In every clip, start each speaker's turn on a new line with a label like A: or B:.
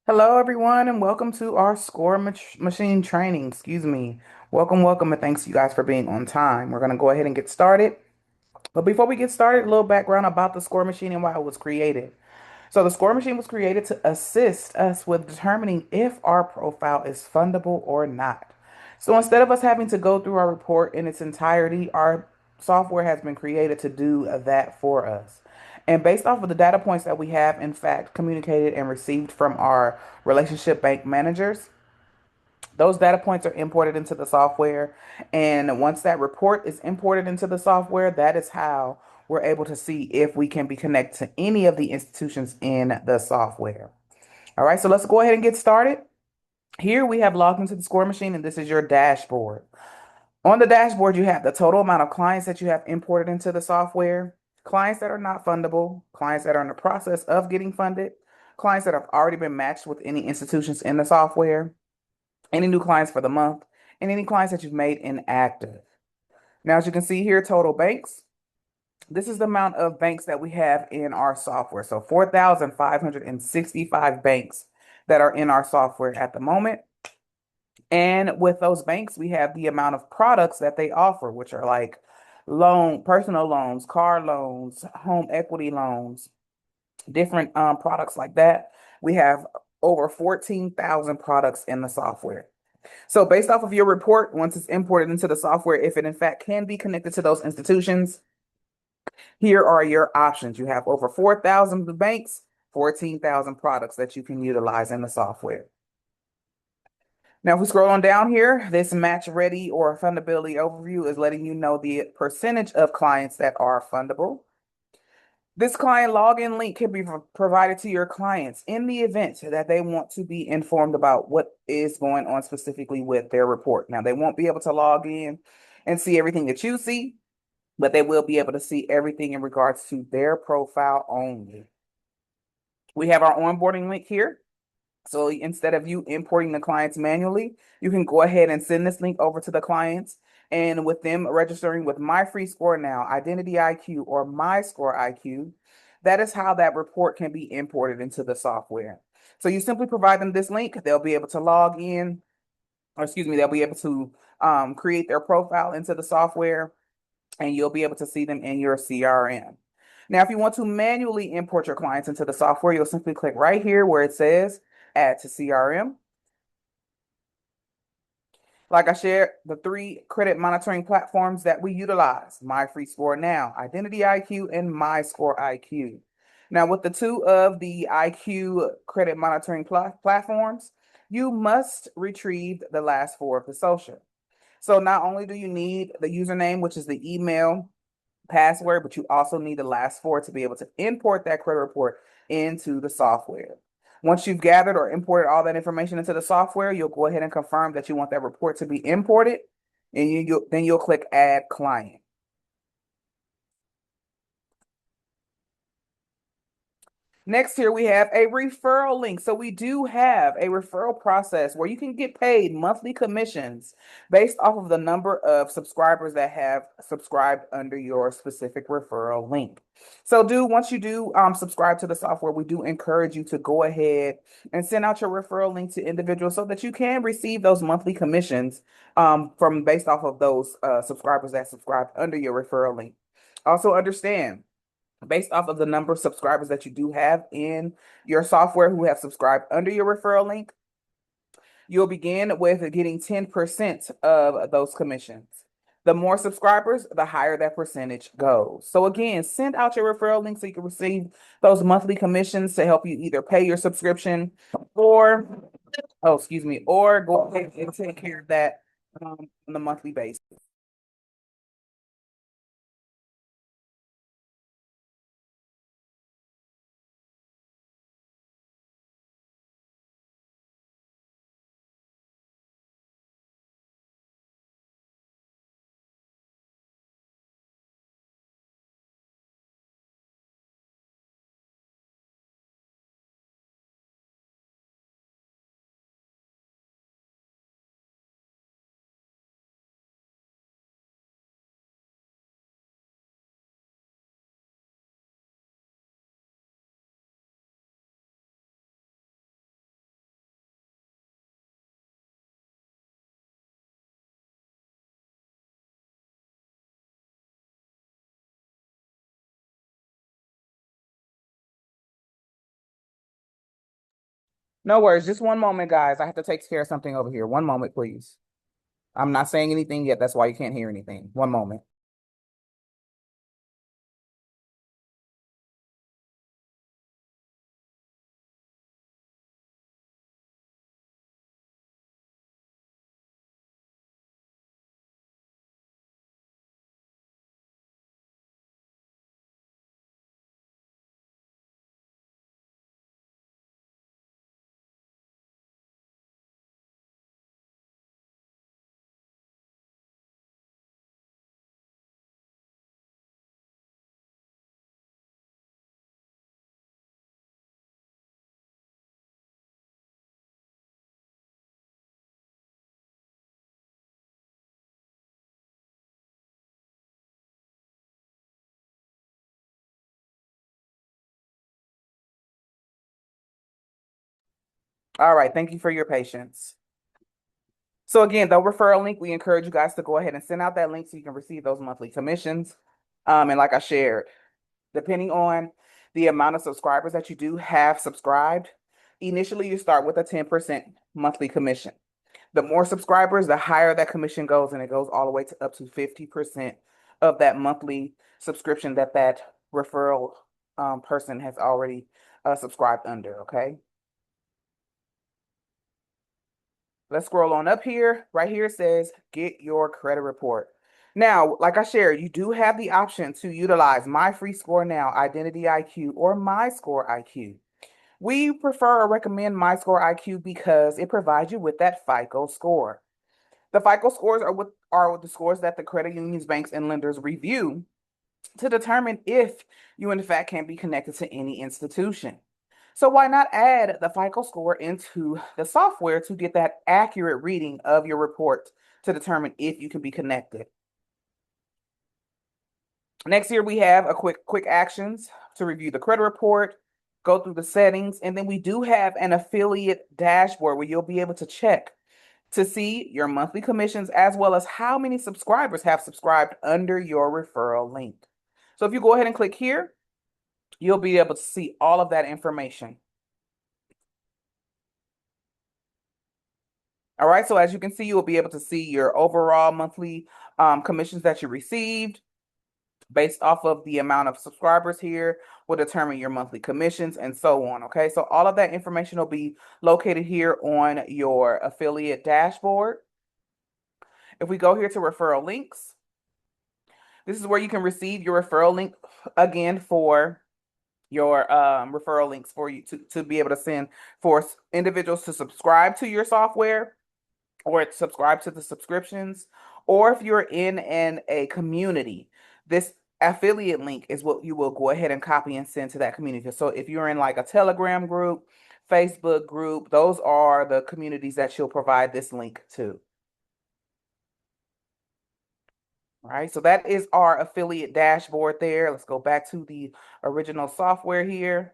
A: Hello, everyone, and welcome to our machine training. Excuse me. Welcome, and thanks you guys for being on time. We're going to go ahead and get started. But before we get started, a little background about the score machine and why it was created. So, the score machine was created to assist us with determining if our profile is fundable or not. So, instead of us having to go through our report in its entirety, our software has been created to do that for us. And based off of the data points that we have, in fact, communicated and received from our relationship bank managers, those data points are imported into the software. And once that report is imported into the software, that is how we're able to see if we can be connected to any of the institutions in the software. All right, so let's go ahead and get started. Here we have logged into the score machine, and this is your dashboard. On the dashboard, you have the total amount of clients that you have imported into the software, clients that are not fundable, clients that are in the process of getting funded, clients that have already been matched with any institutions in the software, any new clients for the month, and any clients that you've made inactive. Now, as you can see here, total banks. This is the amount of banks that we have in our software. So 4,565 banks that are in our software at the moment. And with those banks, we have the amount of products that they offer, which are like personal loans, car loans, home equity loans, different products like that. We have over 14,000 products in the software. So based off of your report, once it's imported into the software, if it in fact can be connected to those institutions, here are your options. You have over 4,000 banks, 14,000 products that you can utilize in the software. Now, if we scroll on down here, this match ready or fundability overview is letting you know the percentage of clients that are fundable. This client login link can be provided to your clients in the event that they want to be informed about what is going on specifically with their report. Now, they won't be able to log in and see everything that you see, but they will be able to see everything in regards to their profile only. We have our onboarding link here. So instead of you importing the clients manually, you can go ahead and send this link over to the clients. And with them registering with My Free Score Now, Identity IQ, or My Score IQ, that is how that report can be imported into the software. So you simply provide them this link, they'll be able to log in, or excuse me, they'll be able to create their profile into the software, and you'll be able to see them in your CRM. Now, if you want to manually import your clients into the software, you'll simply click right here where it says Add to CRM. Like I shared, the three credit monitoring platforms that we utilize, My Free Score Now, Identity IQ, and My Score IQ. Now, with the two of the IQ credit monitoring platforms, you must retrieve the last four of the social. So not only do you need the username, which is the email password, but you also need the last four to be able to import that credit report into the software. Once you've gathered or imported all that information into the software, you'll go ahead and confirm that you want that report to be imported, and then you'll click Add Client. Next here we have a referral link. So we do have a referral process where you can get paid monthly commissions based off of the number of subscribers that have subscribed under your specific referral link. So once you do subscribe to the software, we do encourage you to go ahead and send out your referral link to individuals so that you can receive those monthly commissions from based off of those subscribers that subscribed under your referral link. Also understand, based off of the number of subscribers that you do have in your software who have subscribed under your referral link, you'll begin with getting 10% of those commissions. The more subscribers, the higher that percentage goes. So again, send out your referral link so you can receive those monthly commissions to help you either pay your subscription or, oh, excuse me, or go ahead and take care of that on the monthly basis. No worries. Just one moment, guys. I have to take care of something over here. One moment, please. I'm not saying anything yet. That's why you can't hear anything. One moment. All right. Thank you for your patience. So again, the referral link, we encourage you guys to go ahead and send out that link so you can receive those monthly commissions. And like I shared, depending on the amount of subscribers that you do have subscribed, initially you start with a 10% monthly commission. The more subscribers, the higher that commission goes, and it goes all the way to up to 50% of that monthly subscription that referral person has already subscribed under, okay? Let's scroll on up here. Right here it says, get your credit report. Now, like I shared, you do have the option to utilize My Free Score Now, Identity IQ, or My Score IQ. We prefer or recommend My Score IQ because it provides you with that FICO score. The FICO scores are the scores that the credit unions, banks, and lenders review to determine if you in fact can be connected to any institution. So why not add the FICO score into the software to get that accurate reading of your report to determine if you can be connected? Next here we have a quick actions to review the credit report, go through the settings, and then we do have an affiliate dashboard where you'll be able to check to see your monthly commissions as well as how many subscribers have subscribed under your referral link. So if you go ahead and click here, you'll be able to see all of that information. All right, so as you can see, you'll be able to see your overall monthly commissions that you received based off of the amount of subscribers here will determine your monthly commissions and so on. Okay, so all of that information will be located here on your affiliate dashboard. If we go here to referral links, this is where you can receive your referral link again for your referral links for you to be able to send for individuals to subscribe to your software or subscribe to the subscriptions, or if you're in a community, this affiliate link is what you will go ahead and copy and send to that community. So if you're in like a Telegram group, Facebook group, those are the communities that you'll provide this link to. All right, so that is our affiliate dashboard there. Let's go back to the original software here.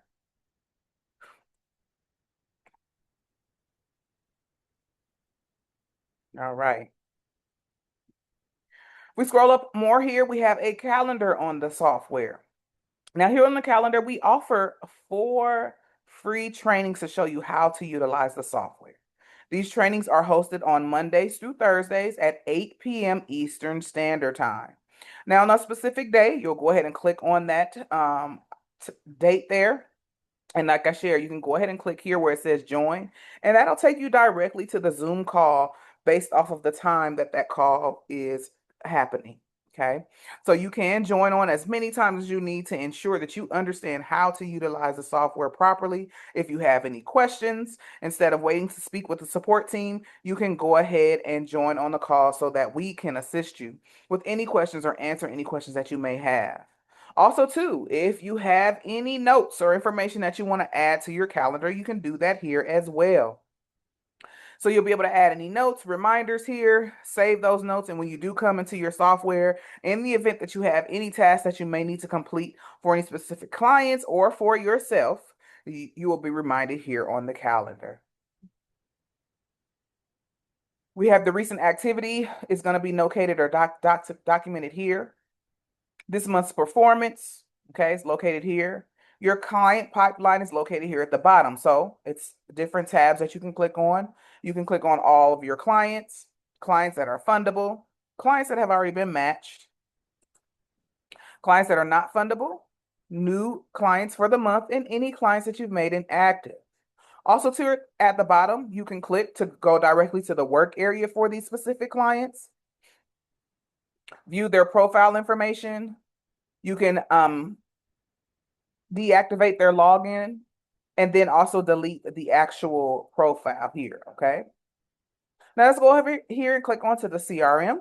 A: All right. We scroll up more here. We have a calendar on the software. Now, here on the calendar, we offer 4 free trainings to show you how to utilize the software. These trainings are hosted on Mondays through Thursdays at 8 p.m. Eastern Standard Time. Now, on a specific day, you'll go ahead and click on that date there. And like I shared, you can go ahead and click here where it says join, and that'll take you directly to the Zoom call based off of the time that that call is happening. Okay, so you can join on as many times as you need to ensure that you understand how to utilize the software properly. If you have any questions, instead of waiting to speak with the support team, you can go ahead and join on the call so that we can assist you with any questions or answer any questions that you may have. Also, too, if you have any notes or information that you want to add to your calendar, you can do that here as well. So you'll be able to add any notes, reminders here, save those notes, and when you do come into your software, in the event that you have any tasks that you may need to complete for any specific clients or for yourself, you will be reminded here on the calendar. We have the recent activity is going to be located or documented here. This month's performance, okay, is located here. Your client pipeline is located here at the bottom. So it's different tabs that you can click on. You can click on all of your clients, clients that are fundable, clients that have already been matched, clients that are not fundable, new clients for the month, and any clients that you've made inactive. Also, at the bottom, you can click to go directly to the work area for these specific clients, view their profile information. You can deactivate their login, and then also delete the actual profile here, okay? Now let's go over here and click onto the CRM.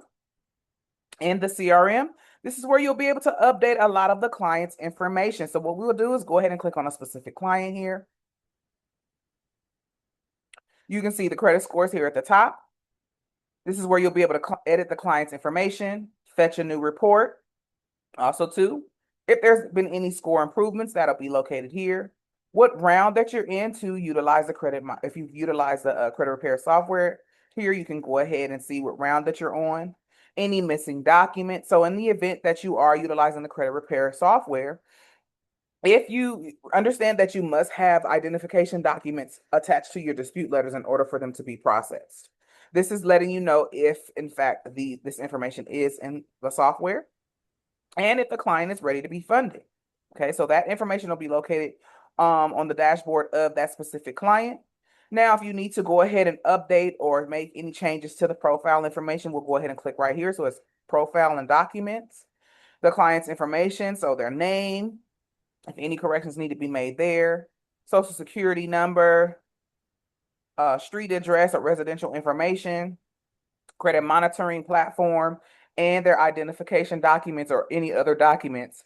A: In the CRM, this is where you'll be able to update a lot of the client's information. So what we will do is go ahead and click on a specific client here. You can see the credit scores here at the top. This is where you'll be able to edit the client's information, fetch a new report. Also, too, if there's been any score improvements, that'll be located here. What round that you're in to utilize the if you've utilized the credit repair software, here you can go ahead and see what round that you're on. Any missing documents. So in the event that you are utilizing the credit repair software, if you understand that you must have identification documents attached to your dispute letters in order for them to be processed. This is letting you know if, in fact, this information is in the software and if the client is ready to be funded. Okay, so that information will be located on the dashboard of that specific client. Now, if you need to go ahead and update or make any changes to the profile information, we'll go ahead and click right here. So it's profile and documents, the client's information, so their name, if any corrections need to be made there, social security number, street address or residential information, credit monitoring platform, and their identification documents or any other documents,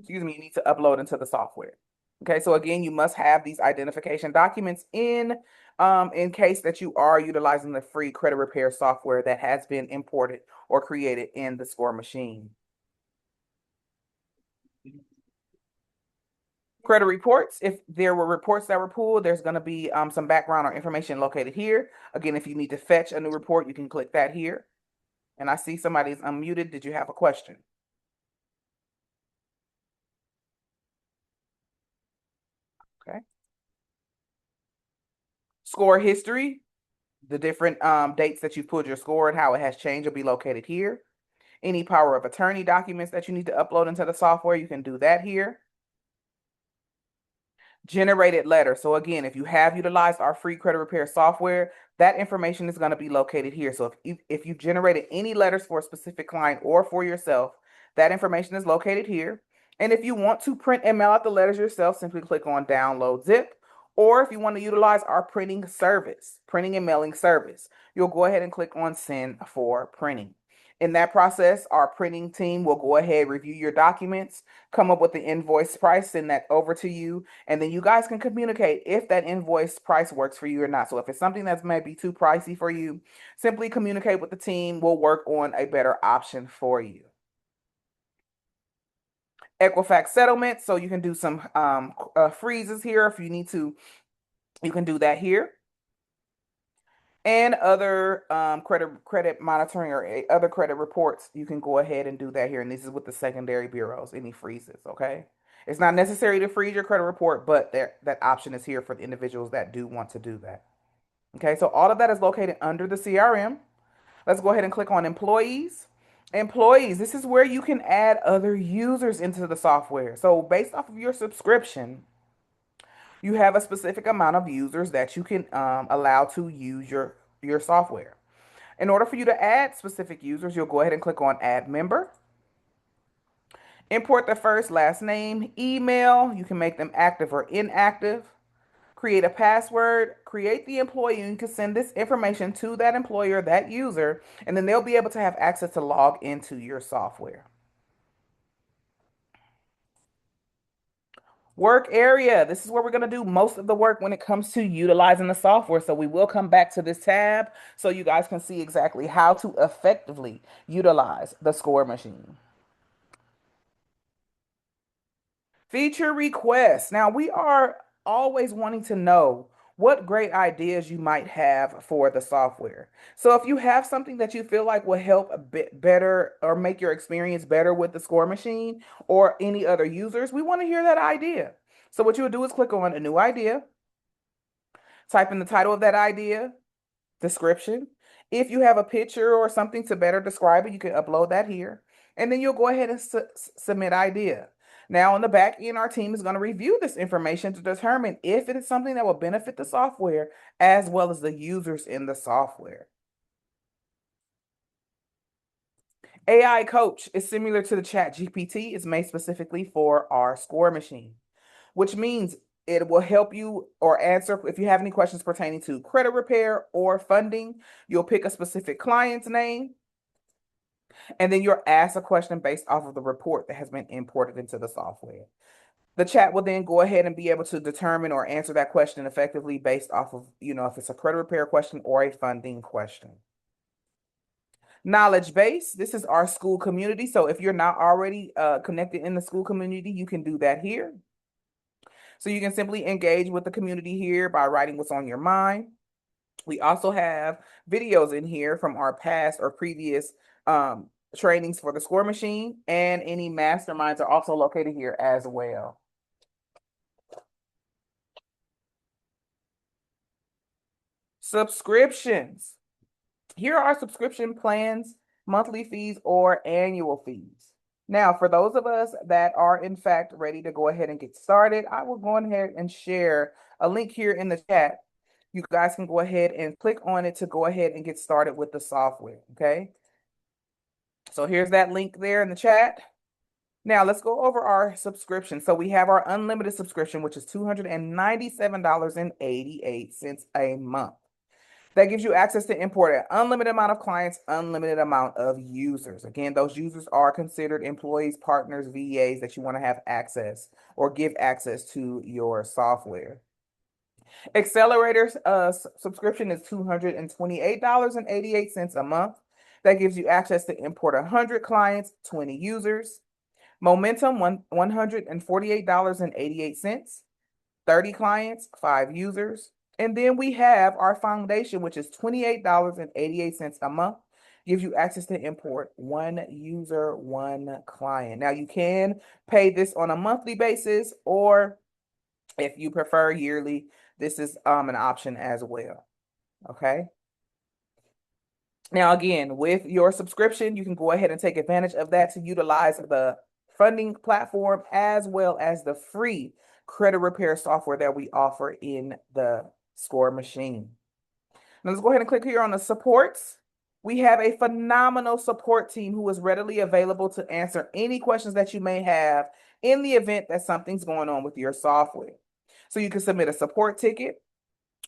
A: you need to upload into the software. Okay, so again, you must have these identification documents in case that you are utilizing the free credit repair software that has been imported or created in the SCORE machine. Credit reports, if there were reports that were pulled, there's going to be some background or information located here. Again, if you need to fetch a new report, you can click that here. And I see somebody's unmuted. Did you have a question? Okay. Score history, the different dates that you pulled your score and how it has changed will be located here. Any power of attorney documents that you need to upload into the software, you can do that here. Generated letter. So again, if you have utilized our free credit repair software, that information is going to be located here. So if you've generated any letters for a specific client or for yourself, that information is located here. And if you want to print and mail out the letters yourself, simply click on download zip. Or if you want to utilize our printing service, printing and mailing service, you'll go ahead and click on send for printing. In that process, our printing team will go ahead, review your documents, come up with the invoice price, send that over to you, and then you guys can communicate if that invoice price works for you or not. So if it's something that's maybe too pricey for you, simply communicate with the team. We'll work on a better option for you. Equifax settlement, so you can do some freezes here if you need to. You can do that here. And other credit monitoring or other credit reports, you can go ahead and do that here. And this is with the secondary bureaus, any freezes, okay? It's not necessary to freeze your credit report, but that option is here for the individuals that do want to do that. Okay, so all of that is located under the CRM. Let's go ahead and click on employees. Employees, this is where you can add other users into the software. So based off of your subscription, you have a specific amount of users that you can allow to use your software. In order for you to add specific users, you'll go ahead and click on add member. Import the first, last name, email. You can make them active or inactive. Create a password, create the employee. You can send this information to that employer, that user, and then they'll be able to have access to log into your software. Work area. This is where we're going to do most of the work when it comes to utilizing the software. So we will come back to this tab so you guys can see exactly how to effectively utilize the SCORE machine. Feature requests. Now we are always wanting to know what great ideas you might have for the software. So if you have something that you feel like will help a bit better or make your experience better with the score machine or any other users, we want to hear that idea. So what you would do is click on a new idea, type in the title of that idea, description. If you have a picture or something to better describe it, you can upload that here. And then you'll go ahead and submit idea. Now, on the back end, our team is going to review this information to determine if it is something that will benefit the software as well as the users in the software. AI Coach is similar to the Chat GPT. It's made specifically for our score machine, which means it will help you or answer if you have any questions pertaining to credit repair or funding. You'll pick a specific client's name, and then you're asked a question based off of the report that has been imported into the software. The chat will then go ahead and be able to determine or answer that question effectively based off of, if it's a credit repair question or a funding question. Knowledge base, this is our school community. So if you're not already connected in the school community, you can do that here. So you can simply engage with the community here by writing what's on your mind. We also have videos in here from our past or previous trainings for the score machine, and any masterminds are also located here as well. Subscriptions. Here are subscription plans, monthly fees, or annual fees. Now, for those of us that are in fact ready to go ahead and get started, I will go ahead and share a link here in the chat. You guys can go ahead and click on it to go ahead and get started with the software, okay? So here's that link there in the chat. Now let's go over our subscription. So we have our unlimited subscription, which is $297.88 a month. That gives you access to import an unlimited amount of clients, unlimited amount of users. Again, those users are considered employees, partners, VAs that you want to have access or give access to your software. Accelerator's subscription is $228.88 a month. That gives you access to import 100 clients, 20 users. Momentum, $148.88, 30 clients, 5 users. And then we have our foundation, which is $28.88 a month. Gives you access to import 1 user, 1 client. Now you can pay this on a monthly basis, or if you prefer yearly, this is an option as well. Okay. Now, again, with your subscription, you can go ahead and take advantage of that to utilize the funding platform as well as the free credit repair software that we offer in the score machine. Now let's go ahead and click here on the supports. We have a phenomenal support team who is readily available to answer any questions that you may have in the event that something's going on with your software. So you can submit a support ticket,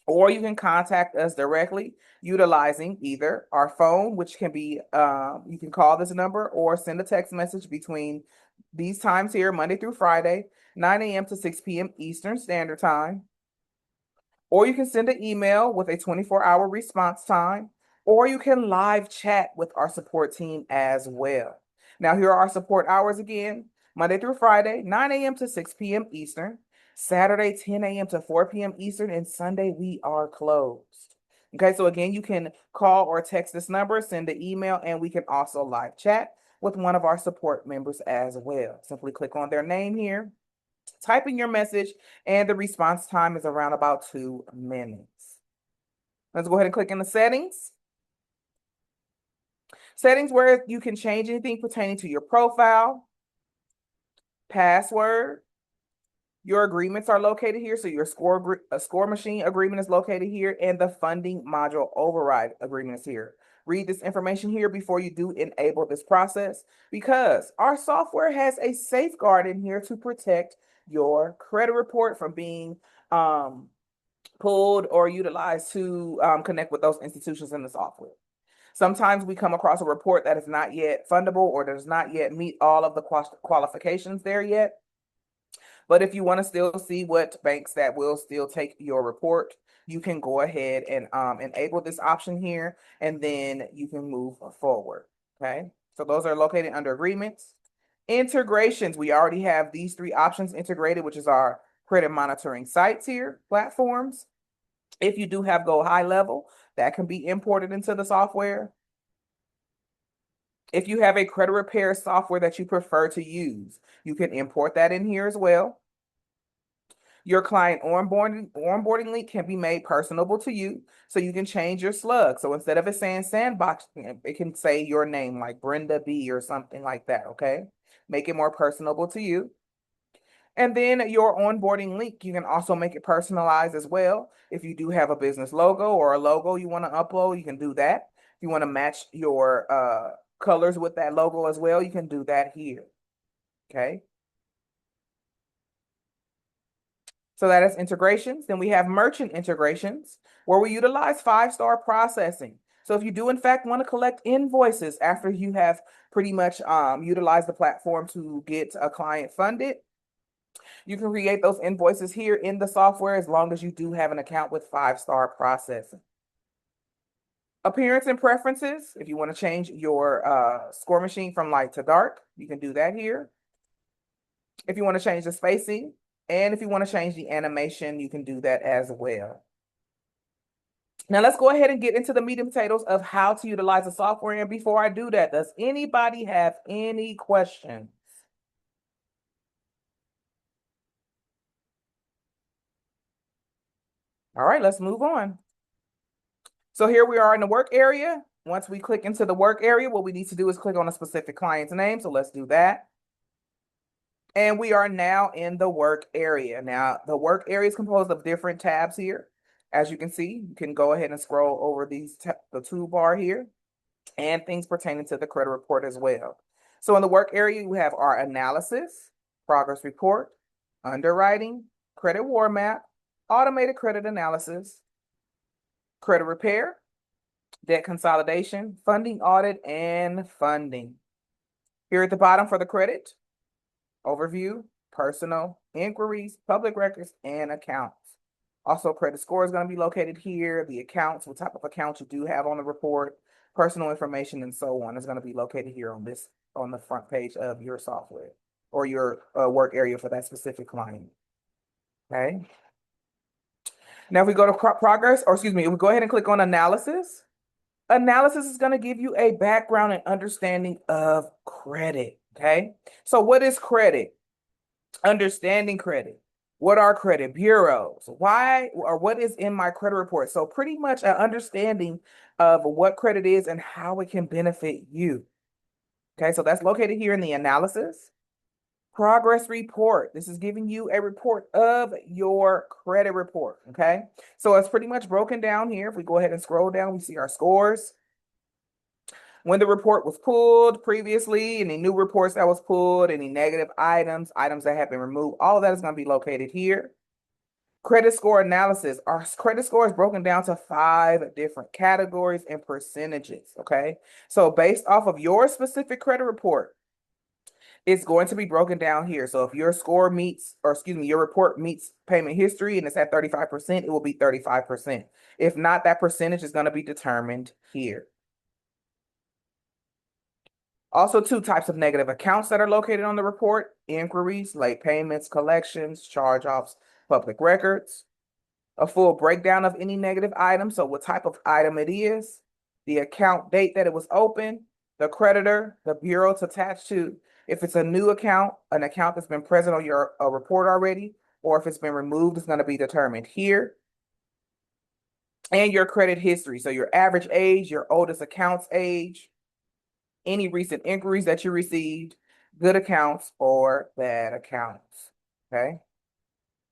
A: or you can contact us directly utilizing either our phone, which can be, you can call this number or send a text message between these times here, Monday through Friday, 9 a.m. to 6 p.m. Eastern Standard Time. Or you can send an email with a 24-hour response time, or you can live chat with our support team as well. Now, here are our support hours again: Monday through Friday, 9 a.m. to 6 p.m. Eastern, Saturday, 10 a.m. to 4 p.m. Eastern, and Sunday, we are closed. Okay, so again, you can call or text this number, send an email, and we can also live chat with one of our support members as well. Simply click on their name here, type in your message, and the response time is around about 2 minutes. Let's go ahead and click in the settings. Settings where you can change anything pertaining to your profile, password. Your agreements are located here. So your score machine agreement is located here, and the funding module override agreement is here. Read this information here before you do enable this process, because our software has a safeguard in here to protect your credit report from being pulled or utilized to connect with those institutions in the software. Sometimes we come across a report that is not yet fundable or does not yet meet all of the qualifications there yet. But if you want to still see what banks that will still take your report, you can go ahead and enable this option here, and then you can move forward. Okay, so those are located under agreements. Integrations, we already have these 3 options integrated, which is our credit monitoring sites here, platforms. If you do have Go High Level, that can be imported into the software. If you have a credit repair software that you prefer to use, you can import that in here as well. Your client onboarding link can be made personable to you, so you can change your slug. So instead of it saying sandbox, it can say your name, like Brenda B or something like that, okay? Make it more personable to you. And then your onboarding link, you can also make it personalized as well. If you do have a business logo or a logo you want to upload, you can do that. If you want to match your colors with that logo as well, you can do that here, okay? So that is integrations. Then we have merchant integrations where we utilize 5-star processing. So if you do in fact want to collect invoices after you have pretty much utilized the platform to get a client funded, you can create those invoices here in the software as long as you do have an account with 5-star processing. Appearance and preferences. If you want to change your score machine from light to dark, you can do that here. If you want to change the spacing, and if you want to change the animation, you can do that as well. Now let's go ahead and get into the meat and potatoes of how to utilize the software. And before I do that, does anybody have any questions? All right, let's move on. So here we are in the work area. Once we click into the work area, what we need to do is click on a specific client's name. So let's do that. And we are now in the work area. Now, the work area is composed of different tabs here. As you can see, you can go ahead and scroll over the toolbar here and things pertaining to the credit report as well. So in the work area, we have our analysis, progress report, underwriting, credit war map, automated credit analysis, credit repair, debt consolidation, funding audit, and funding. Here at the bottom for the credit, overview, personal, inquiries, public records, and accounts. Also, credit score is going to be located here. The accounts, what type of accounts you do have on the report, personal information, and so on is going to be located here on the front page of your software or your work area for that specific client. Okay. Now, if we go to progress, or excuse me, if we go ahead and click on analysis, analysis is going to give you a background and understanding of credit. Okay. So what is credit? Understanding credit. What are credit bureaus? Why or what is in my credit report? So pretty much an understanding of what credit is and how it can benefit you. Okay, so that's located here in the analysis. Progress report. This is giving you a report of your credit report. Okay, so it's pretty much broken down here. If we go ahead and scroll down, we see our scores. When the report was pulled previously, any new reports that was pulled, any negative items, items that have been removed, all of that is going to be located here. Credit score analysis. Our credit score is broken down to 5 different categories and percentages, okay? So based off of your specific credit report, it's going to be broken down here. So if your score meets, or excuse me, your report meets payment history and it's at 35%, it will be 35%. If not, that percentage is going to be determined here. Also, 2 types of negative accounts that are located on the report: inquiries, late payments, collections, charge-offs, public records. A full breakdown of any negative item, so what type of item it is, the account date that it was open, the creditor, the bureau it's attached to, if it's a new account, an account that's been present on your report already, or if it's been removed, it's going to be determined here. And your credit history, so your average age, your oldest account's age, any recent inquiries that you received, good accounts or bad accounts, okay?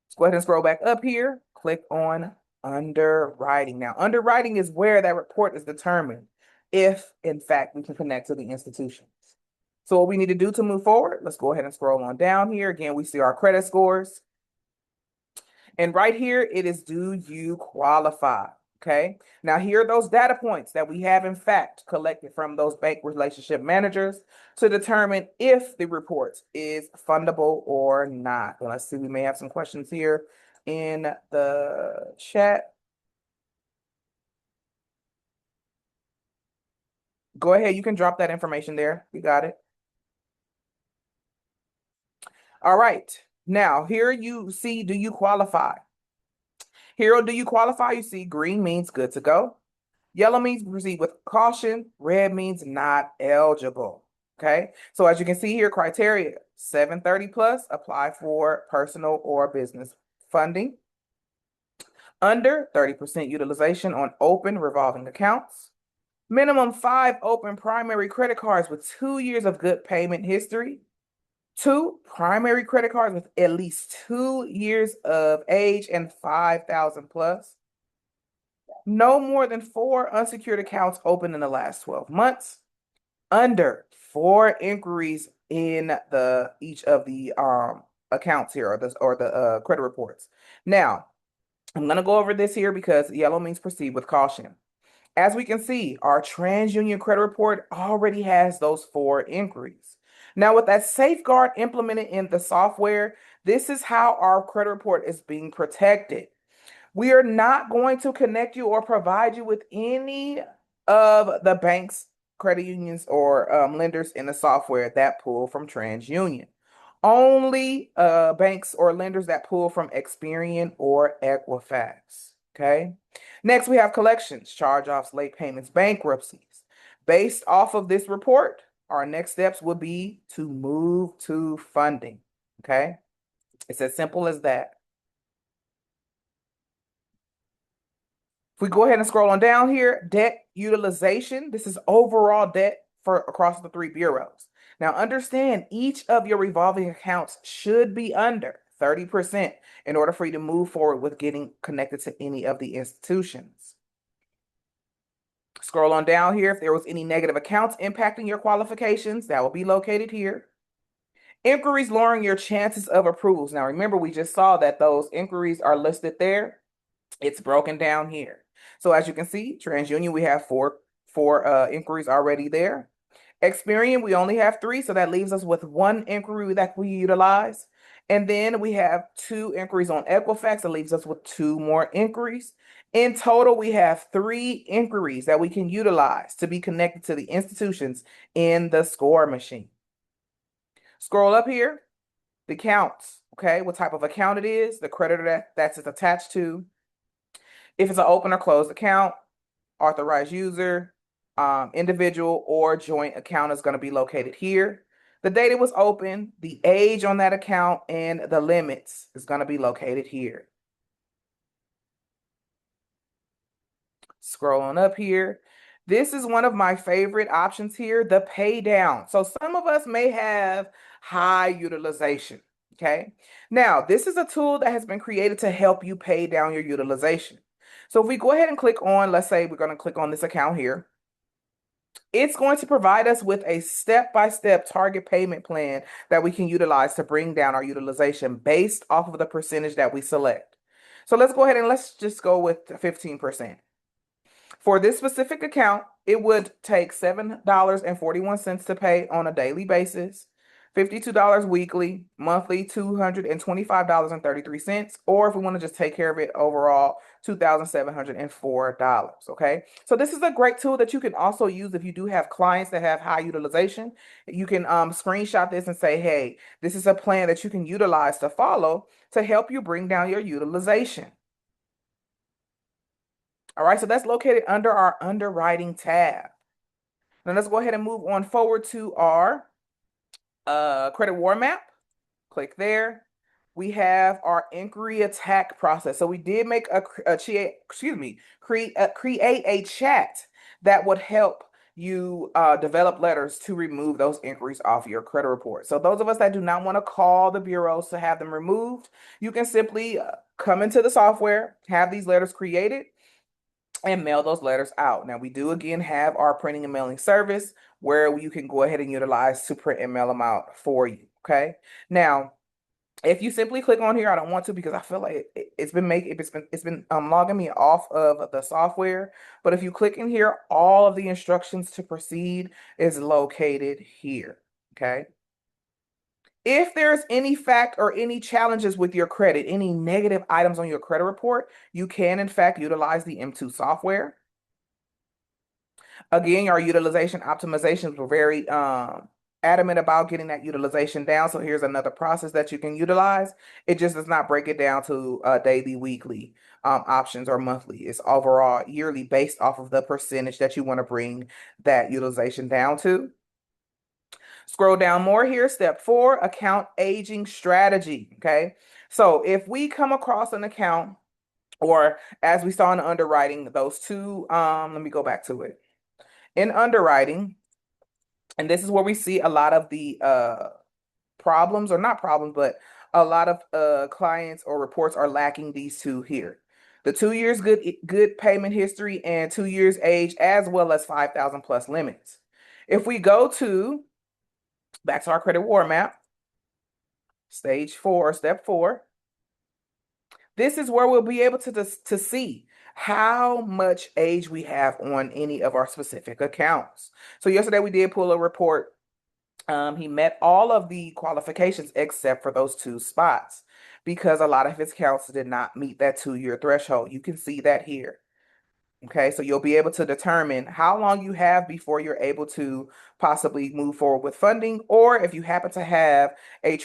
A: Let's go ahead and scroll back up here, click on underwriting. Now, underwriting is where that report is determined if, in fact, we can connect to the institutions. So what we need to do to move forward, let's go ahead and scroll on down here. Again, we see our credit scores. And right here, it is, do you qualify? Okay. Now, here are those data points that we have, in fact, collected from those bank relationship managers to determine if the report is fundable or not. Well, let's see, we may have some questions here in the chat. Go ahead, you can drop that information there. You got it. All right. Now, here you see, do you qualify? Hero, do you qualify? You see green means good to go. Yellow means proceed with caution. Red means not eligible. Okay. So as you can see here, criteria 730 plus apply for personal or business funding. Under 30% utilization on open revolving accounts. Minimum 5 open primary credit cards with 2 years of good payment history. 2 primary credit cards with at least 2 years of age and 5,000 plus. No more than 4 unsecured accounts open in the last 12 months. Under 4 inquiries in the each of the accounts here or the credit reports. Now, I'm going to go over this here because yellow means proceed with caution. As we can see, our TransUnion credit report already has those 4 inquiries. Now, with that safeguard implemented in the software, this is how our credit report is being protected. We are not going to connect you or provide you with any of the banks, credit unions, or lenders in the software that pull from TransUnion. Only banks or lenders that pull from Experian or Equifax. Okay. Next, we have collections, charge-offs, late payments, bankruptcies. Based off of this report, our next steps would be to move to funding. Okay. It's as simple as that. If we go ahead and scroll on down here, debt utilization, this is overall debt for across the 3 bureaus. Now understand each of your revolving accounts should be under 30% in order for you to move forward with getting connected to any of the institutions. Scroll on down here. If there was any negative accounts impacting your qualifications, that will be located here. Inquiries lowering your chances of approvals. Now remember, we just saw that those inquiries are listed there. It's broken down here. So as you can see, TransUnion, we have four inquiries already there. Experian, we only have 3, so that leaves us with 1 inquiry that we utilize. And then we have 2 inquiries on Equifax. That leaves us with 2 more inquiries. In total, we have 3 inquiries that we can utilize to be connected to the institutions in the score machine. Scroll up here, the counts, okay? What type of account it is, the creditor that's attached to, if it's an open or closed account, authorized user, individual or joint account is going to be located here. The date it was open, the age on that account, and the limits is going to be located here. Scroll on up here. This is one of my favorite options here, the pay down. So some of us may have high utilization, okay? Now, this is a tool that has been created to help you pay down your utilization. So if we go ahead and click on, let's say we're going to click on this account here, it's going to provide us with a step-by-step target payment plan that we can utilize to bring down our utilization based off of the percentage that we select. So let's go ahead and let's just go with 15%. For this specific account, it would take $7.41 to pay on a daily basis, $52 weekly, monthly $225.33, or if we want to just take care of it overall, $2,704. Okay, so this is a great tool that you can also use if you do have clients that have high utilization. You can screenshot this and say, hey, this is a plan that you can utilize to follow to help you bring down your utilization. All right, so that's located under our underwriting tab. Now let's go ahead and move on forward to our credit war map. Click there. We have our inquiry attack process. So we did make create a chat that would help you develop letters to remove those inquiries off your credit report. So those of us that do not want to call the bureaus to have them removed, you can simply come into the software, have these letters created, and mail those letters out. Now, we do again have our printing and mailing service where you can go ahead and utilize to print and mail them out for you. Okay. Now, if you simply click on here, I don't want to because I feel like it's been logging me off of the software. But if you click in here, all of the instructions to proceed is located here. Okay. If there's any fact or any challenges with your credit, any negative items on your credit report, you can in fact utilize the M2 software. Again, our utilization optimizations were very adamant about getting that utilization down. So here's another process that you can utilize. It just does not break it down to daily, weekly options or monthly. It's overall yearly based off of the percentage that you want to bring that utilization down to. Scroll down more here. Step 4, account aging strategy. Okay. So if we come across an account, or as we saw in underwriting, those two, let me go back to it. In underwriting, and this is where we see a lot of the problems, or not problems, but a lot of clients or reports are lacking these two here. The 2 years good payment history and 2 years age, as well as 5,000 plus limits. If we go to back to our credit war map, stage 4, step 4, this is where we'll be able to see how much age we have on any of our specific accounts. So yesterday we did pull a report. He met all of the qualifications except for those two spots, because a lot of his accounts did not meet that 2-year threshold. You can see that here. Okay, so you'll be able to determine how long you have before you're able to possibly move forward with funding, or if you happen to have a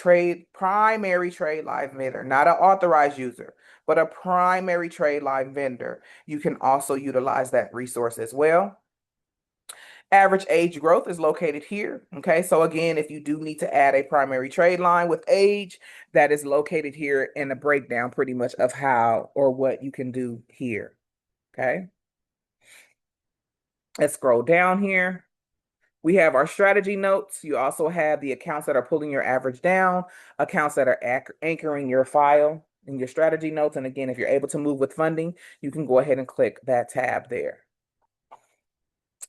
A: primary trade live vendor, not an authorized user, but a primary trade live vendor, you can also utilize that resource as well. Average age growth is located here. Okay, so again, if you do need to add a primary trade line with age, that is located here in the breakdown pretty much of how or what you can do here. Okay. Let's scroll down here. We have our strategy notes. You also have the accounts that are pulling your average down, accounts that are anchoring your file in your strategy notes. And again, if you're able to move with funding, you can go ahead and click that tab there.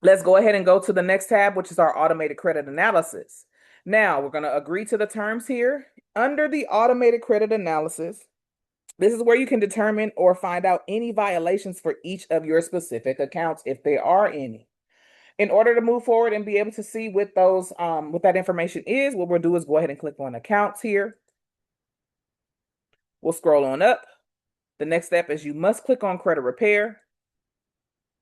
A: Let's go ahead and go to the next tab, which is our automated credit analysis. Now, we're going to agree to the terms here. Under the automated credit analysis, this is where you can determine or find out any violations for each of your specific accounts, if there are any. In order to move forward and be able to see what those what that information is, what we'll do is go ahead and click on accounts here. We'll scroll on up. The next step is you must click on credit repair.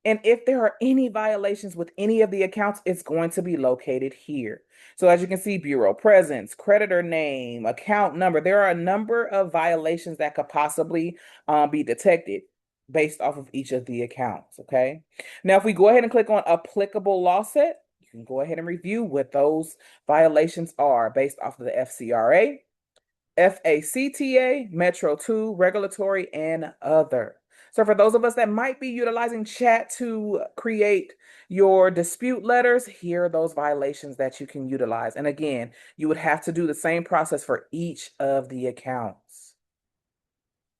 A: And if there are any violations with any of the accounts, it's going to be located here. So as you can see, bureau presence, creditor name, account number, there are a number of violations that could possibly be detected based off of each of the accounts, okay? Now, if we go ahead and click on applicable law set, you can go ahead and review what those violations are based off of the FCRA, FACTA, Metro 2, regulatory, and other. So for those of us that might be utilizing chat to create your dispute letters, here are those violations that you can utilize. And again, you would have to do the same process for each of the accounts.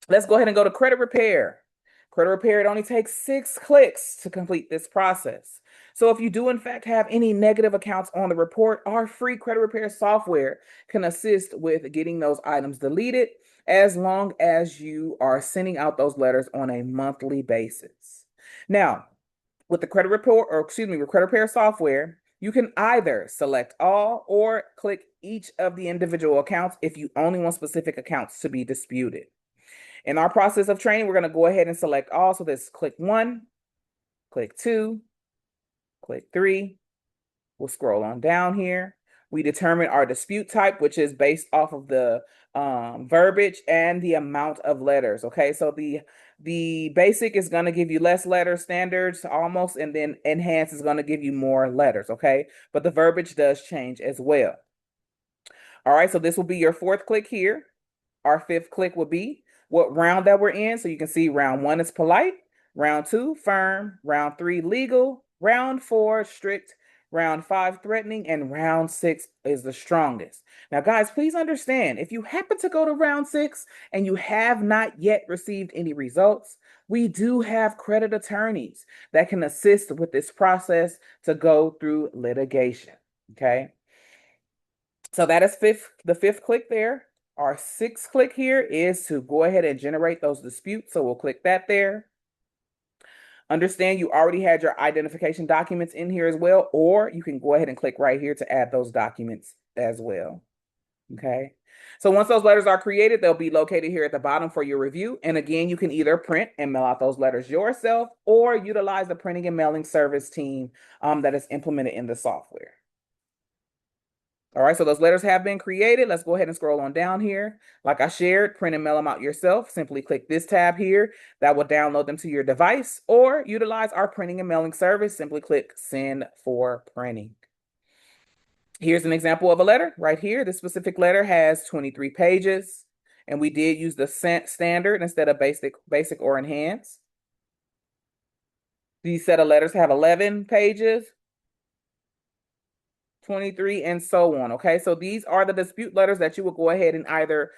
A: Let's go ahead and go to credit repair. Credit repair, it only takes 6 clicks to complete this process. So if you do in fact have any negative accounts on the report, our free credit repair software can assist with getting those items deleted, as long as you are sending out those letters on a monthly basis. Now, with the credit report, or excuse me, with credit repair software, you can either select all or click each of the individual accounts if you only want specific accounts to be disputed. In our process of training, we're going to go ahead and select all. So this click 1, click 2, click 3. We'll scroll on down here. We determine our dispute type, which is based off of the verbiage and the amount of letters. Okay, so the basic is going to give you less letters, standards almost, and then enhanced is going to give you more letters. Okay, but the verbiage does change as well. All right, so this will be your 4th click here. Our 5th click will be what round that we're in. So you can see round 1 is polite, round 2 firm, round 3 legal, round 4 strict, round 5 threatening, and round 6 is the strongest. Now, guys, please understand, if you happen to go to round 6 and you have not yet received any results, we do have credit attorneys that can assist with this process to go through litigation. Okay. So that is the 5th click there. Our 6th click here is to go ahead and generate those disputes. So we'll click that there. Understand you already had your identification documents in here as well, or you can go ahead and click right here to add those documents as well. Okay. So once those letters are created, they'll be located here at the bottom for your review. And again, you can either print and mail out those letters yourself, or utilize the printing and mailing service team that is implemented in the software. All right, so those letters have been created. Let's go ahead and scroll on down here. Like I shared, print and mail them out yourself. Simply click this tab here. That will download them to your device, or utilize our printing and mailing service. Simply click send for printing. Here's an example of a letter right here. This specific letter has 23 pages, and we did use the standard instead of basic or enhanced. These set of letters have 11 pages, 23, and so on. Okay, so these are the dispute letters that you will go ahead and either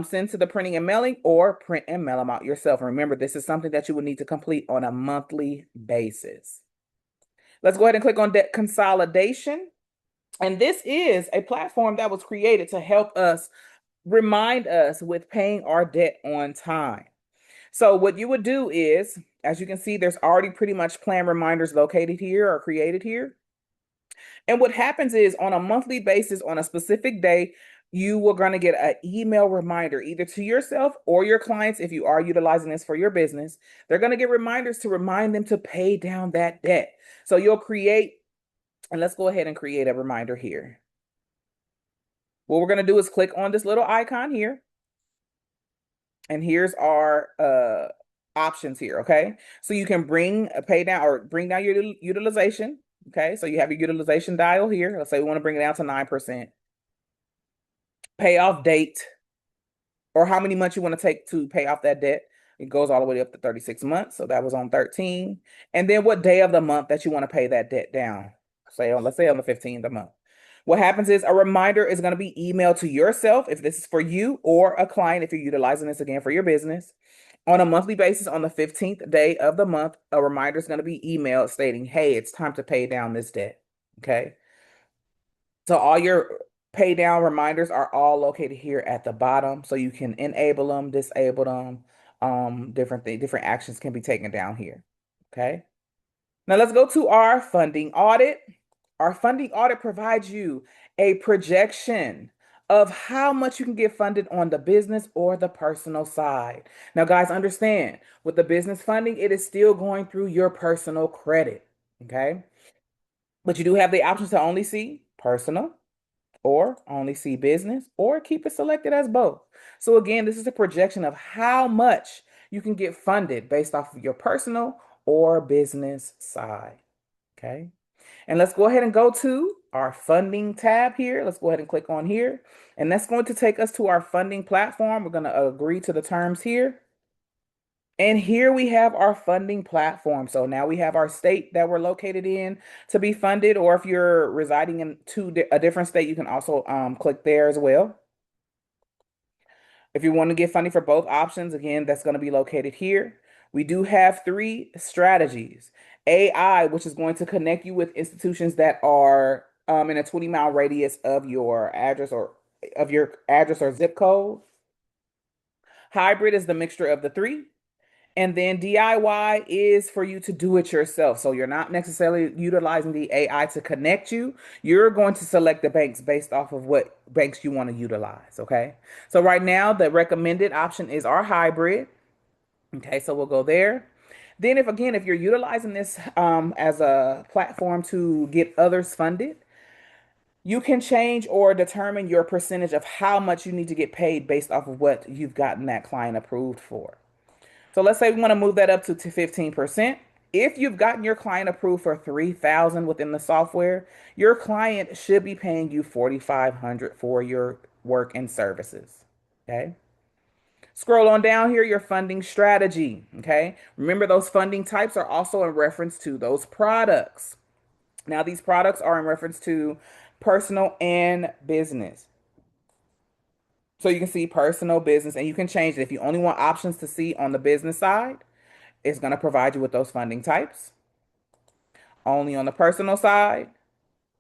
A: send to the printing and mailing, or print and mail them out yourself. And remember, this is something that you will need to complete on a monthly basis. Let's go ahead and click on debt consolidation. And this is a platform that was created to help us remind us with paying our debt on time. So what you would do is, as you can see, there's already pretty much plan reminders located here or created here. And what happens is, on a monthly basis, on a specific day, you are going to get an email reminder either to yourself or your clients. If you are utilizing this for your business, they're going to get reminders to remind them to pay down that debt. So you'll create, and let's go ahead and create a reminder here. What we're going to do is click on this little icon here. And here's our options here, okay? So you can bring a pay down or bring down your utilization, okay? So you have your utilization dial here. Let's say we want to bring it down to 9%. Payoff date, or how many months you want to take to pay off that debt. It goes all the way up to 36 months. So that was on 13. And then what day of the month that you want to pay that debt down. Let's say on the 15th of the month. What happens is a reminder is going to be emailed to yourself if this is for you, or a client if you're utilizing this again for your business. On a monthly basis, on the 15th day of the month, a reminder is going to be emailed stating, hey, it's time to pay down this debt. Okay. So all your pay down reminders are all located here at the bottom. So you can enable them, disable them. Different actions can be taken down here. Okay. Now let's go to our funding audit. Our funding audit provides you a projection of how much you can get funded on the business or the personal side. Now, guys, understand, with the business funding, it is still going through your personal credit, okay? But you do have the options to only see personal, or only see business, or keep it selected as both. So again, this is a projection of how much you can get funded based off of your personal or business side, okay? And let's go ahead and go to our funding tab here. Let's go ahead and click on here. And that's going to take us to our funding platform. We're going to agree to the terms here. And here we have our funding platform. So now we have our state that we're located in to be funded, or if you're residing in a different state, you can also click there as well. If you want to get funding for both options, again, that's going to be located here. We do have 3 strategies. AI, which is going to connect you with institutions that are in a 20-mile radius of your address or zip code. Hybrid is the mixture of the 3. And then DIY is for you to do it yourself. So you're not necessarily utilizing the AI to connect you. You're going to select the banks based off of what banks you want to utilize. Okay. So right now, the recommended option is our hybrid. Okay. So we'll go there. Then if you're utilizing this as a platform to get others funded, you can change or determine your percentage of how much you need to get paid based off of what you've gotten that client approved for. So let's say we want to move that up to 15%. If you've gotten your client approved for $3,000 within the software, your client should be paying you $4,500 for your work and services. Okay. Scroll on down here, your funding strategy. Okay. Remember, those funding types are also in reference to those products. Now, these products are in reference to personal and business. So you can see personal, business, and you can change it. If you only want options to see on the business side, it's going to provide you with those funding types. Only on the personal side,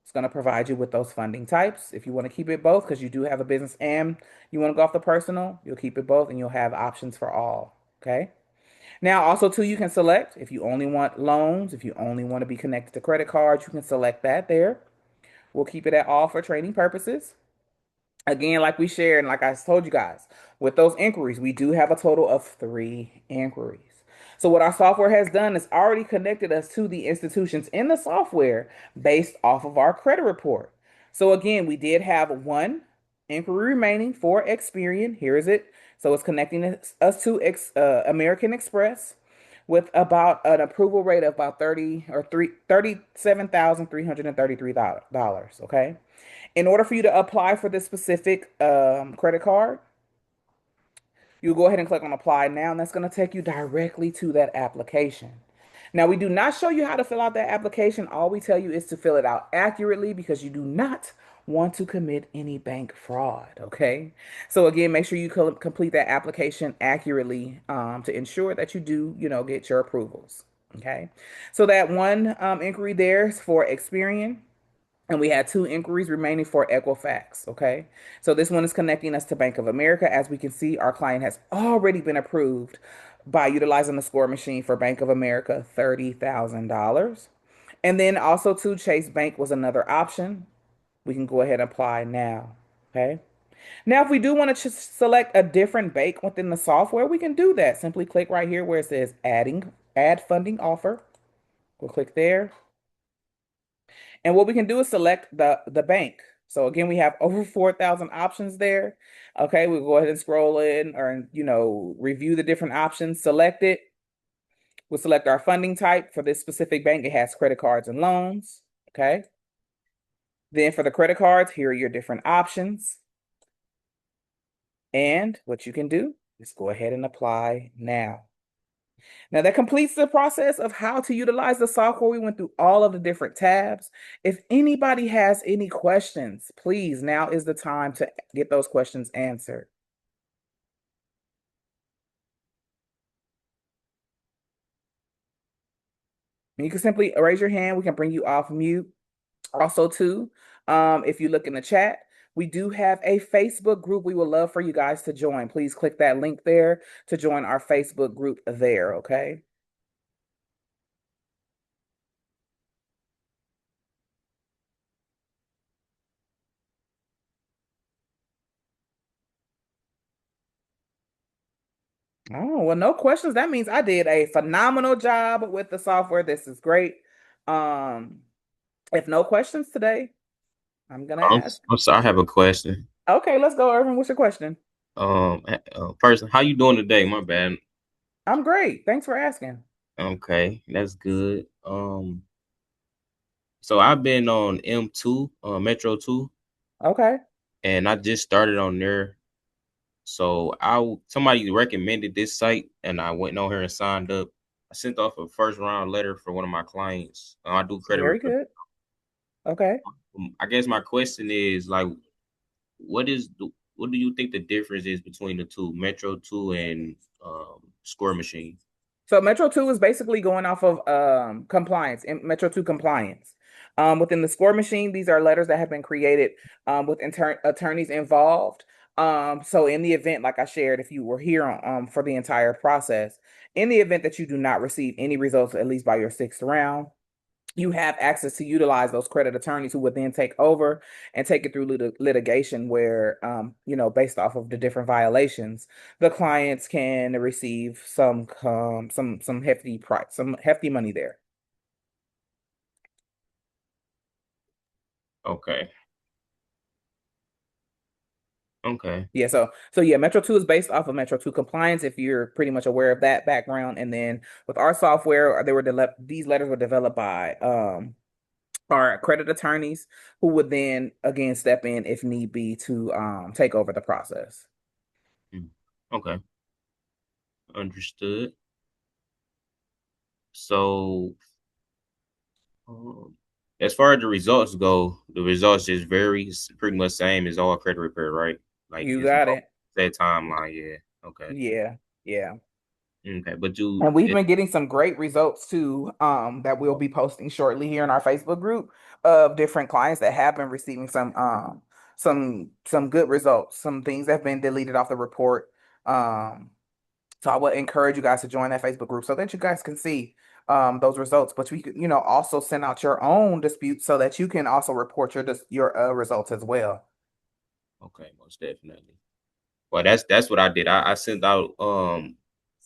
A: it's going to provide you with those funding types. If you want to keep it both, because you do have a business and you want to go off the personal, you'll keep it both and you'll have options for all. Okay. Now, also too, you can select if you only want loans, if you only want to be connected to credit cards, you can select that there. We'll keep it at all for training purposes. Again, like we shared, and like I told you guys, with those inquiries, we do have a total of 3 inquiries. So what our software has done is already connected us to the institutions in the software based off of our credit report. So again, we did have one inquiry remaining for Experian. Here is it. So it's connecting us to American Express with about an approval rate of about 37,333 dollars. Okay. In order for you to apply for this specific credit card, you go ahead and click on apply now, and that's going to take you directly to that application. Now, we do not show you how to fill out that application. All we tell you is to fill it out accurately because you do not want to commit any bank fraud. Okay. So, again, make sure you complete that application accurately to ensure that you do, get your approvals. Okay. So, that one inquiry there is for Experian. And we had two inquiries remaining for Equifax. Okay. So this one is connecting us to Bank of America. As we can see, our client has already been approved by utilizing the score machine for Bank of America, $30,000. And then also to Chase Bank was another option. We can go ahead and apply now. Okay. Now, if we do want to select a different bank within the software, we can do that. Simply click right here where it says add funding offer. We'll click there. And what we can do is select the bank. So again, we have over 4,000 options there. Okay, we'll go ahead and scroll in or, review the different options, select it. We'll select our funding type for this specific bank. It has credit cards and loans. Okay. Then for the credit cards, here are your different options. And what you can do is go ahead and apply now. Now that completes the process of how to utilize the software. We went through all of the different tabs. If anybody has any questions, please, now is the time to get those questions answered. You can simply raise your hand. We can bring you off mute. Also, too, if you look in the chat, we do have a Facebook group. We would love for you guys to join. Please click that link there to join our Facebook group there, okay? Oh, well, no questions. That means I did a phenomenal job with the software. This is great. Um, if no questions today, I'm gonna ask.
B: I'm sorry, I have a question.
A: Okay, let's go, Irvin. What's your question?
B: First, how you doing today? My bad.
A: I'm great. Thanks for asking.
B: Okay, that's good. So I've been on M2, Metro 2,
A: Okay,
B: and I just started on there. So somebody recommended this site, and I went on here and signed up. I sent off a first round letter for one of my clients. I do credit
A: very
B: repair.
A: good. Okay.
B: I guess my question is like, what do you think the difference is between the two, Metro 2 and Score Machine?
A: So Metro 2 is basically going off of compliance, Metro 2 compliance. Within the score machine, these are letters that have been created with attorneys involved. So in the event, like I shared, if you were here for the entire process, in the event that you do not receive any results, at least by your sixth round, you have access to utilize those credit attorneys who would then take over and take it through litigation where based off of the different violations, the clients can receive some hefty price, some hefty money there.
B: Okay. Okay.
A: Yeah, so yeah, Metro 2 is based off of Metro 2 compliance, if you're pretty much aware of that background. And then with our software, these letters were developed by our credit attorneys who would then again step in if need be to take over the process.
B: Mm. Okay. Understood. So, um, as far as the results go, the results just vary. It's pretty much same as all credit repair, right? Like
A: You
B: it's
A: got
B: no
A: it.
B: set timeline. Yeah. Okay.
A: Yeah, yeah.
B: Okay. But you,
A: And we've been getting some great results too, that we'll be posting shortly here in our Facebook group of different clients that have been receiving some good results, some things that have been deleted off the report. Um, so I would encourage you guys to join that Facebook group so that you guys can see those results. But we could, also send out your own disputes so that you can also report your results as well.
B: okay, most definitely. Well, that's what I did. I sent out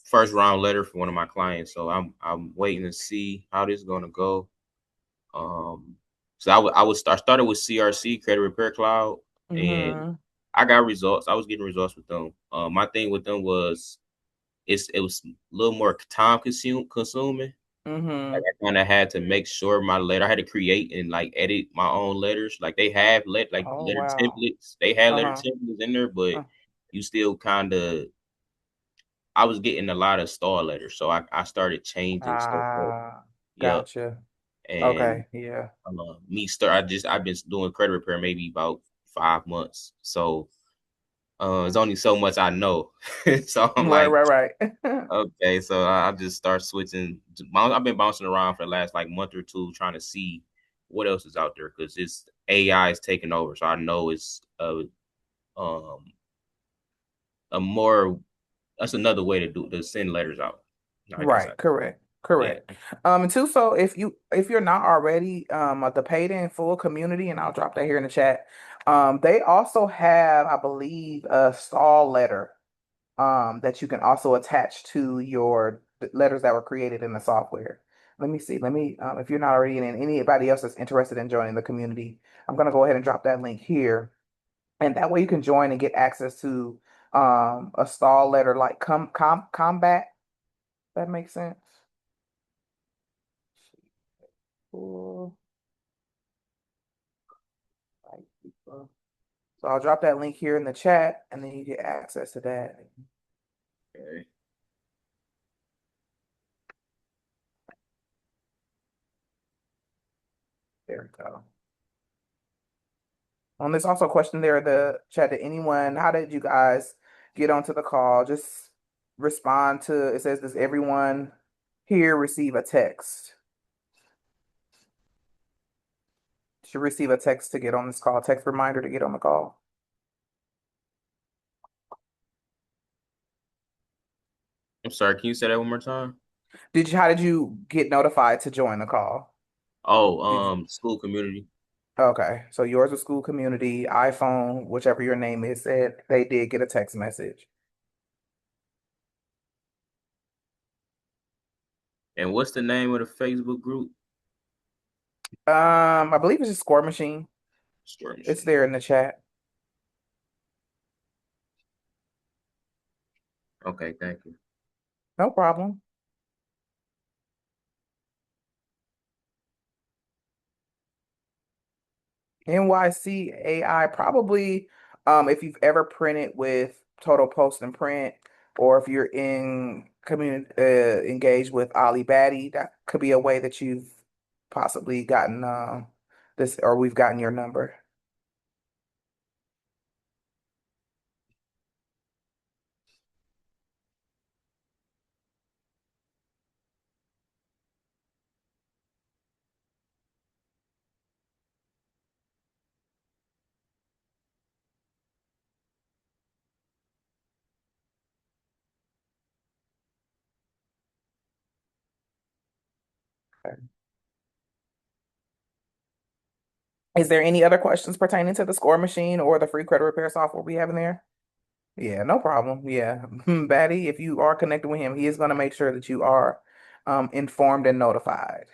B: first round letter for one of my clients, so I'm waiting to see how this is gonna go. Um, So I started with CRC, Credit Repair Cloud, and
A: Mm-hmm.
B: I got results. I was getting results with them. My thing with them was it was a little more time consuming.
A: Mm-hmm.
B: Like I kind of had to make sure my letter. I had to create and like edit my own letters. Like they have
A: Oh
B: letter
A: wow.
B: templates. They had letter
A: Uh-huh.
B: templates in there, but
A: Uh,
B: you still kind of. I was getting a lot of star letters, so I started changing stuff up.
A: Ah,
B: Yeah,
A: gotcha.
B: and
A: Okay, yeah.
B: I've been doing credit repair maybe about 5 months, so it's only so much I know. So I'm
A: Right,
B: like,
A: right, right.
B: okay, so I just start switching. I've been bouncing around for the last like month or two, trying to see what else is out there because it's AI is taking over. So I know it's um a more that's another way to send letters out. I guess I
A: Right, correct,
B: yeah.
A: correct. And two, so if you're not already the paid in full community, and I'll drop that here in the chat. They also have, I believe, a stall letter that you can also attach to your letters that were created in the software. Let me see. Let me if you're not already in, and anybody else that's interested in joining the community, I'm gonna go ahead and drop that link here. And that way you can join and get access to a stall letter like combat. That makes sense. Cool. Right, people. So I'll drop that link here in the chat, and then you get access to that.
B: Okay.
A: There we go. There's also a question there in the chat. Did anyone, how did you guys get onto the call? Just respond to it says, does everyone here receive a text? Should receive a text to get on this call, text reminder to get on the call.
B: I'm sorry. Can you say that one more time?
A: How did you get notified to join the call?
B: Oh,
A: Did you,
B: school community.
A: okay, so yours was school community, iPhone, whichever your name is, said they did get a text message.
B: And what's the name of the Facebook group?
A: I believe it's a score machine.
B: Square
A: It's
B: Machine.
A: there in the chat.
B: Okay, thank you.
A: No problem. NYC AI probably, if you've ever printed with Total Post and Print, or if you're in community engaged with Ali Batty, that could be a way that you've possibly gotten this, or we've gotten your number. Is there any other questions pertaining to the score machine or the free credit repair software we have in there? Yeah, no problem. Yeah. Batty, if you are connected with him, he is going to make sure that you are informed and notified.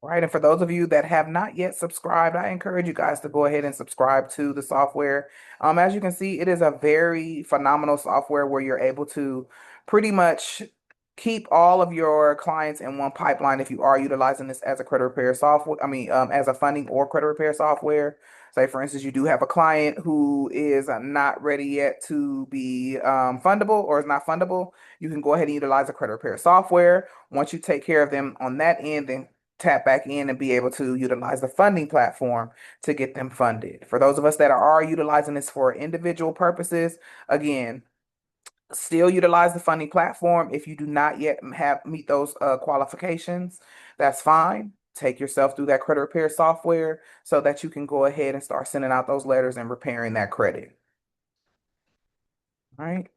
A: Right. And for those of you that have not yet subscribed, I encourage you guys to go ahead and subscribe to the software. As you can see, it is a very phenomenal software where you're able to pretty much keep all of your clients in one pipeline if you are utilizing this as a credit repair software. As a funding or credit repair software. Say, for instance, you do have a client who is not ready yet to be fundable or is not fundable. You can go ahead and utilize the credit repair software. Once you take care of them on that end, then tap back in and be able to utilize the funding platform to get them funded. For those of us that are utilizing this for individual purposes, again, still utilize the funding platform. If you do not yet have meet those qualifications, that's fine. Take yourself through that credit repair software so that you can go ahead and start sending out those letters and repairing that credit. All right.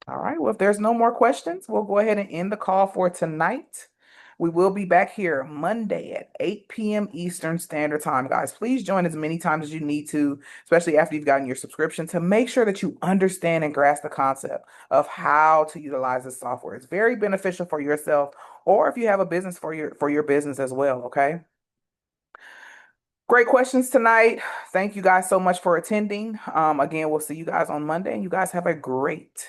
A: All right. Well, if there's no more questions, we'll go ahead and end the call for tonight. We will be back here Monday at 8 p.m. Eastern Standard Time, guys. Please join as many times as you need to, especially after you've gotten your subscription, to make sure that you understand and grasp the concept of how to utilize this software. It's very beneficial for yourself, or if you have a business for your business as well. Okay. Great questions tonight. Thank you guys so much for attending. Again, we'll see you guys on Monday, and you guys have a great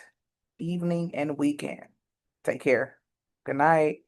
A: evening and weekend. Take care. Good night.